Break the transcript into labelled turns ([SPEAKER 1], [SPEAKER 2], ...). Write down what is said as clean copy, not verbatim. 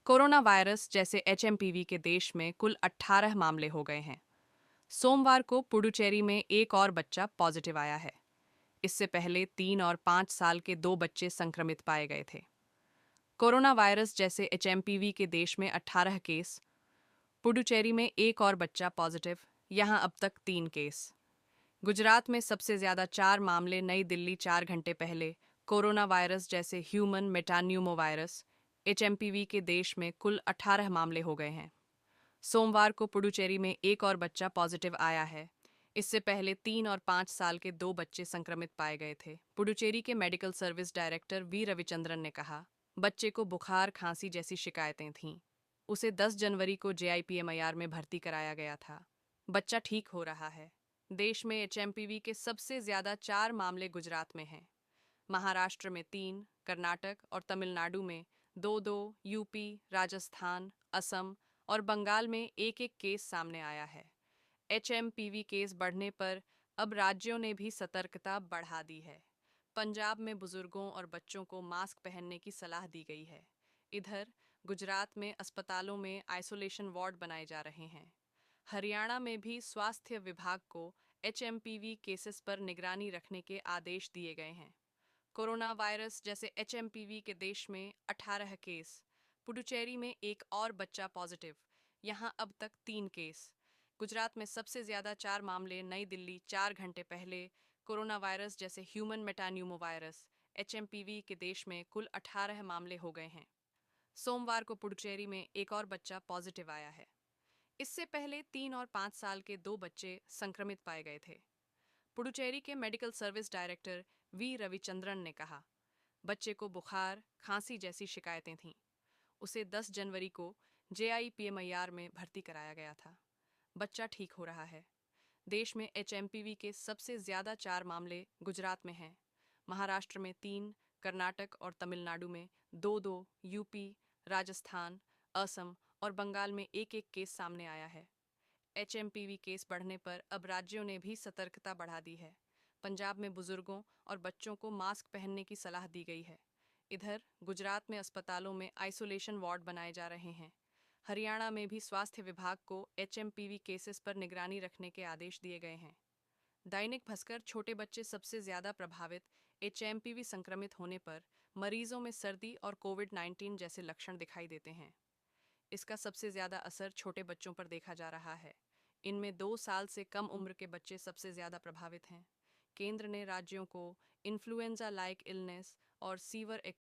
[SPEAKER 1] Corona virus जैसे HMPV के देश में कुल 18 मामले हो गए हैं। सोमवार को पुडुचेरी में एक और बच्चा पॉजिटिव आया है। इससे पहले 3 और 5 साल के 2 बच्चे संक्रमित पाए गए थे। कोरोना वायरस जैसे एचएमपीवी के देश में 18 केस, पुडुचेरी में एक और बच्चा पॉजिटिव, यहां अब तक 3 केस। गुजरात में सबसे ज्यादा 4 मामले नई दिल्ली 4 घंटे पहले कोरोना वायरस जैसे ह्यूमन मेटान्यूमोवायरस एचएमपीवी के देश में कुल 18 मामले हो गए हैं। सोमवार को पुडुचेरी में एक और बच्चा पॉजिटिव आया है। इससे पहले 3 और 5 साल के 2 बच्चे संक्रमित पाए गए थे। पुडुचेरी के medical service director V Ravichandran ने कहा, बच्चे को बुखार खांसी जैसी शिकायतें थीं। उसे 10 जनवरी को जेआईपीएमआईआर में भर्ती कराया गया था। बच्चा ठीक हो रहा है। देश में एचएमपीवी के सबसे ज्यादा 4 मामले गुजरात में हैं। महाराष्ट्र में 3, कर्नाटक और तमिलनाडु में 2-2, यूपी, राजस्थान, असम और बंगाल में एक एक केस सामने आया है। एचएमपीवी केस बढ़ने पर अब राज्यों ने भी सतर्कता बढ़ा दी है। पंजाब में बुजुर्गों और बच्चों को मास्क पहनने की सलाह दी गई है। इधर गुजरात में अस्पतालों में आइसोलेशन वार्ड बनाए जा रहे हैं। हरियाणा में भी स्वास्थ्य विभाग को एचएमपीवी केसेस पर निगरानी रखने के आदेश दिए गए हैं। कोरोना वायरस जैसे एचएमपीवी के देश में 18 केस, पुडुचेरी में एक और बच्चा पॉजिटिव, यहां अब तक 3 केस। गुजरात में सबसे ज्यादा 4 मामले नई दिल्ली 4 घंटे पहले कोरोना वायरस जैसे ह्यूमन मेटान्यूमोवायरस एचएमपीवी के देश में कुल 18 मामले हो गए हैं। सोमवार को पुडुचेरी में एक और बच्चा पॉजिटिव आया है। इससे पहले 3 और 5 साल के 2 बच्चे संक्रमित पाए गए थे। पुडुचेरी के medical service director V Ravichandran ने कहा, बच्चे को बुखार खांसी जैसी शिकायतें थीं। उसे 10 जनवरी को जेआईपीएमआईआर में भर्ती कराया गया था। बच्चा ठीक हो रहा है। देश में एचएमपीवी के सबसे ज्यादा 4 मामले गुजरात में हैं। महाराष्ट्र में 3, कर्नाटक और तमिलनाडु में 2-2, यूपी, राजस्थान, असम और बंगाल में एक एक केस सामने आया है। एचएमपीवी केस बढ़ने पर अब राज्यों ने भी सतर्कता बढ़ा दी है। पंजाब में बुजुर्गों और बच्चों को मास्क पहनने की सलाह दी गई है। इधर गुजरात में अस्पतालों में आइसोलेशन वार्ड बनाए जा रहे हैं। हरियाणा में भी स्वास्थ्य विभाग को एचएमपीवी केसेस पर निगरानी रखने के आदेश दिए गए हैं। दैनिक भास्कर, छोटे बच्चे सबसे ज्यादा प्रभावित, एचएमपीवी संक्रमित होने पर मरीजों में सर्दी और कोविड-19 जैसे लक्षण दिखाई देते हैं। इसका सबसे ज्यादा असर छोटे बच्चों पर देखा जा रहा है। इनमें 2 साल से कम उम्र के बच्चे सबसे ज्यादा प्रभावित हैं। केंद्र ने राज्यों को इन्फ्लुएंजा लाइक इलनेस और सीवर